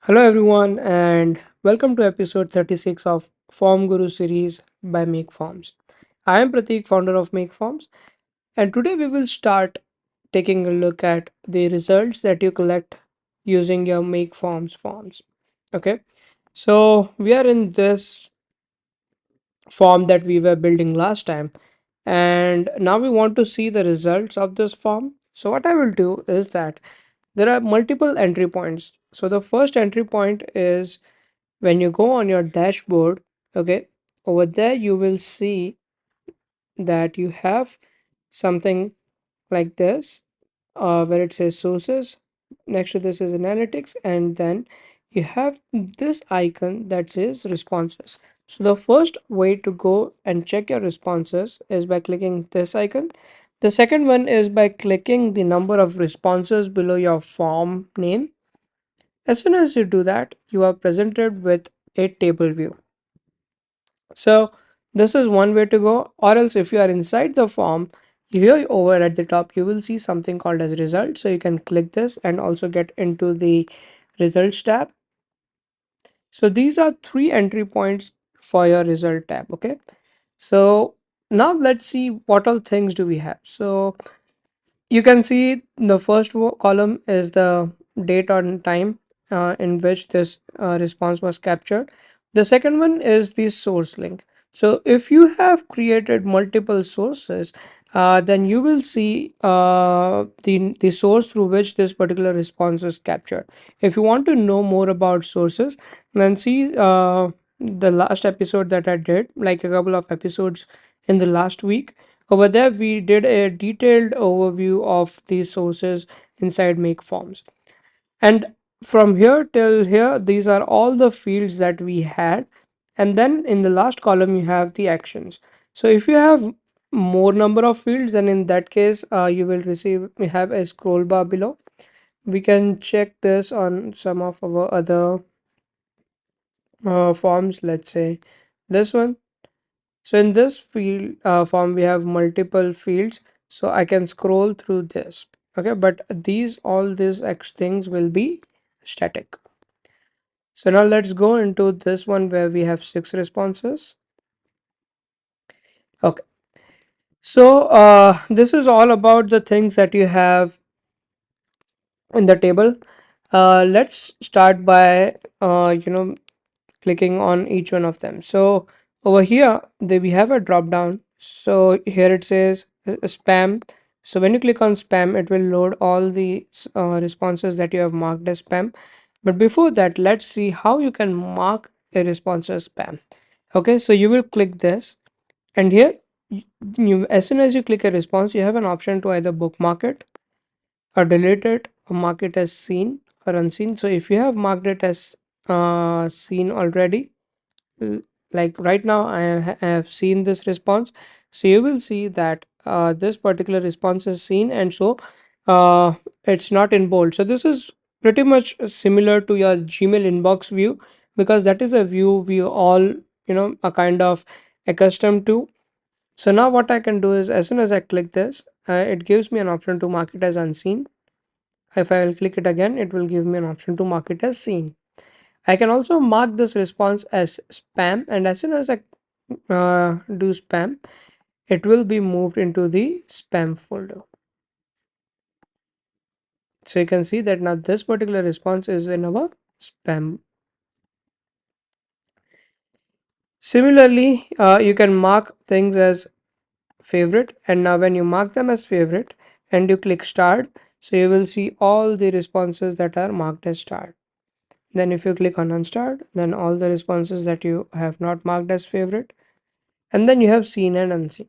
Hello, everyone, and welcome to episode 36 of Form Guru series by MakeForms. I am Pratik, founder of MakeForms, and today we will start taking a look at the results that you collect using your MakeForms forms. Okay, so we are in this form that we were building last time, and now we want to see the results of this form. So, what I will do is that there are multiple entry points. So, the first entry point is when you go on your dashboard. Okay, over there you will see that you have something like this, where it says sources. Next to this is analytics, and then you have this icon that says responses. So the first way to go and check your responses is by clicking this icon. The second one is by clicking the number of responses below your form name. As soon as you do that, you are presented with a table view. So this is one way to go, or else if you are inside the form, here over at the top, you will see something called as result. So you can click this and also get into the results tab. So these are three entry points for your result tab. Okay. So now let's see what all things do we have. So you can see the first column is the date and time in which this response was captured. The second one is the source link. So if you have created multiple sources, then you will see the source through which this particular response is captured. If you want to know more about sources, then see the last episode that I did, like a couple of episodes in the last week. Over there, we did a detailed overview of these sources inside MakeForms. And from here till here, these are all the fields that we had. And then in the last column, you have the actions. So if you have more number of fields, then in that case, we have a scroll bar below. We can check this on some of our other forms, let's say this one. So in this field form, we have multiple fields. So I can scroll through this. Okay, but all these X things will be static. So now let's go into this one where we have six responses. Okay. So this is all about the things that you have in the table. Let's start by clicking on each one of them. So over here we have a drop down. So here it says spam. So when you click on spam, it will load all the responses that you have marked as spam. But before that, let's see how you can mark a response as spam. Okay, so you will click this, and here as soon as you click a response, you have an option to either bookmark it or delete it or mark it as seen or unseen. So if you have marked it as seen already, l- like right now I have seen this response, so you will see that this particular response is seen, and so uh, it's not in bold. So this is pretty much similar to your Gmail inbox view, because that is a view we all are kind of accustomed to. So now what I can do is, as soon as I click this, it gives me an option to mark it as unseen. If I will click it again, it will give me an option to mark it as seen. I can also mark this response as spam, and as soon as I do spam, it will be moved into the spam folder. So you can see that now this particular response is in our spam. Similarly, you can mark things as favorite, and now when you mark them as favorite and you click start, so you will see all the responses that are marked as start. Then if you click on unstart, then all the responses that you have not marked as favorite, and then you have seen and unseen.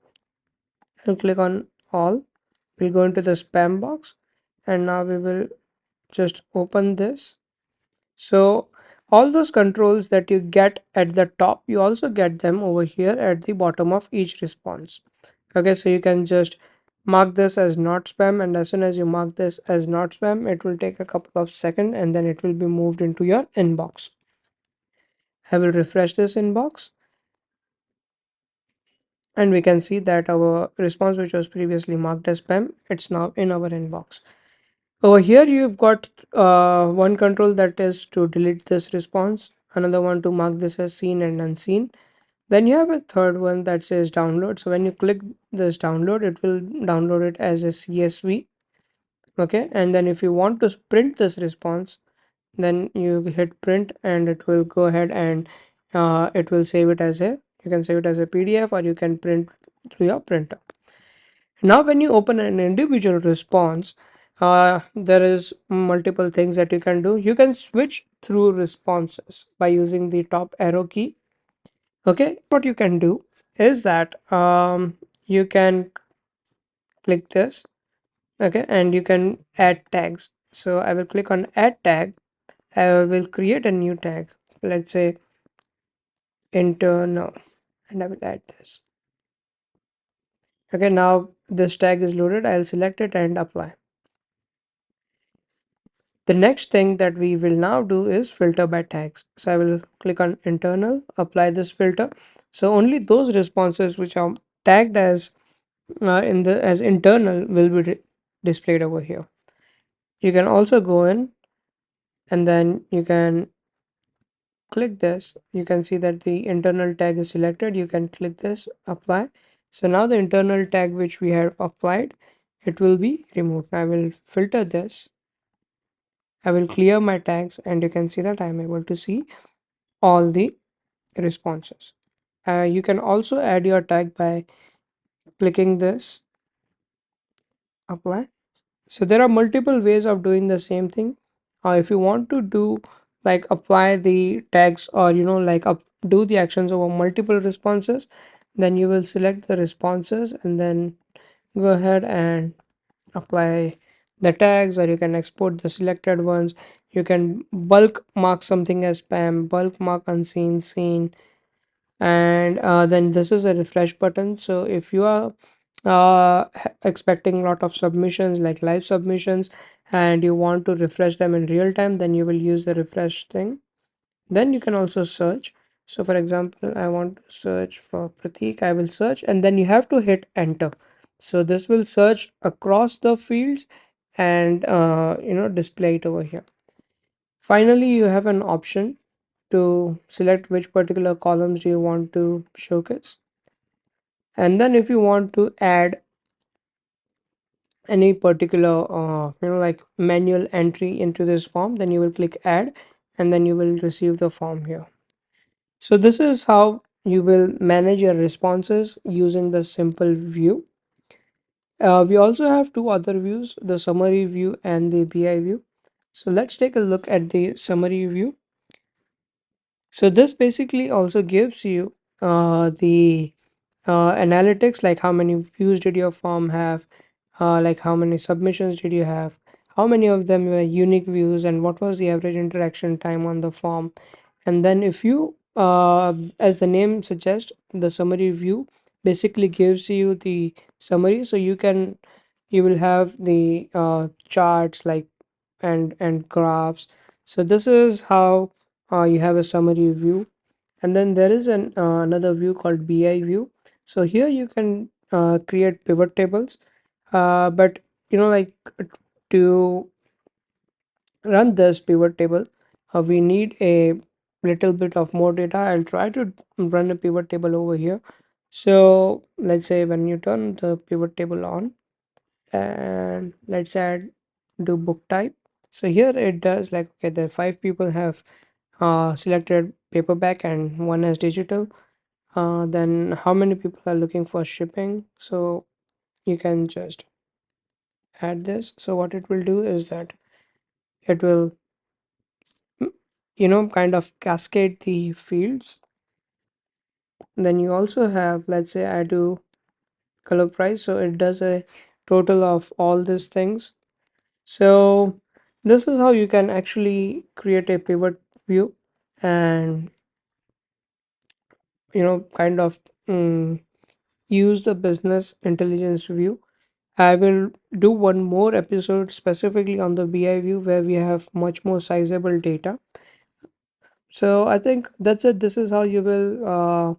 And click on all. We'll go into the spam box, and now we will just open this. So all those controls that you get at the top, you also get them over here at the bottom of each response. Okay, so you can just mark this as not spam, and as soon as you mark this as not spam, it will take a couple of seconds and then it will be moved into your inbox. I will refresh this inbox, and we can see that our response, which was previously marked as spam, it's now in our inbox. Over here, you've got one control that is to delete this response, another one to mark this as seen and unseen. Then you have a third one that says download. So when you click this download, it will download it as a CSV. Okay, and then if you want to print this response, then you hit print and it will go ahead and it will save it as a, you can save it as a PDF or you can print through your printer. Now when you open an individual response, there is multiple things that you can do. You can switch through responses by using the top arrow key. Okay, what you can do is that you can click this. Okay, and you can add tags. So I will click on add tag. I will create a new tag, let's say internal, and I will add this. Okay, now this tag is loaded. I'll select it and apply. The next thing that we will now do is filter by tags. So I will click on internal, apply this filter. So only those responses which are tagged as in the as internal will be displayed over here. You can also go in and then you can click this. You can see that the internal tag is selected. You can click this, apply. So now the internal tag which we have applied, it will be removed. I will filter this. I will clear my tags and you can see that I am able to see all the responses. You can also add your tag by clicking this, apply. So there are multiple ways of doing the same thing. If you want to do like apply the tags or like do the actions over multiple responses, then you will select the responses and then go ahead and apply the tags, or you can export the selected ones. You can bulk mark something as spam, bulk mark unseen, seen, and then this is a refresh button. So if you are expecting a lot of submissions like live submissions and you want to refresh them in real time, then you will use the refresh thing. Then you can also search. So for example, I want to search for Pratik. I will search and then you have to hit enter. So this will search across the fields and display it over here. Finally, you have an option to select which particular columns do you want to showcase. And then if you want to add any particular like manual entry into this form, then you will click add and then you will receive the form here. So this is how you will manage your responses using the simple view. We also have two other views, the summary view and the BI view. So let's take a look at the summary view. So this basically also gives you the analytics, like how many views did your form have, like how many submissions did you have, how many of them were unique views, and what was the average interaction time on the form. And then if you, as the name suggests, the summary view basically gives you the summary, so you will have the charts like and graphs. So this is how you have a summary view. And then there is another view called BI view. So here you can create pivot tables, but like to run this pivot table, we need a little bit of more data. I'll try to run a pivot table over here. So let's say when you turn the pivot table on, and let's add do book type. So here it does like, okay, the five people have selected paperback and one has digital. Then how many people are looking for shipping? So you can just add this. So what it will do is that it will kind of cascade the fields. Then you also have, let's say I do color price, so it does a total of all these things. So this is how you can actually create a pivot view and kind of use the business intelligence view. I will do one more episode specifically on the BI view where we have much more sizable data. So I think that's it. This is how you will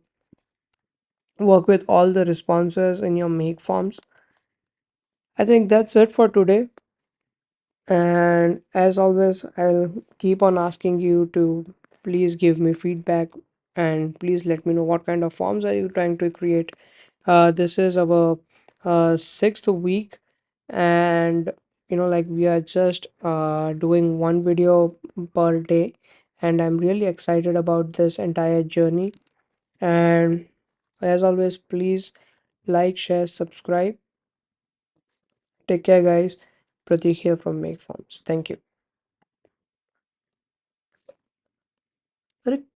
work with all the responses in your make forms. I think that's it for today. And as always, I'll keep on asking you to please give me feedback and please let me know what kind of forms are you trying to create. This is our sixth week, and like we are just doing one video per day, and I'm really excited about this entire journey. And as always, please like, share, subscribe. Take care, guys. Pratik here from Make Forms. Thank you.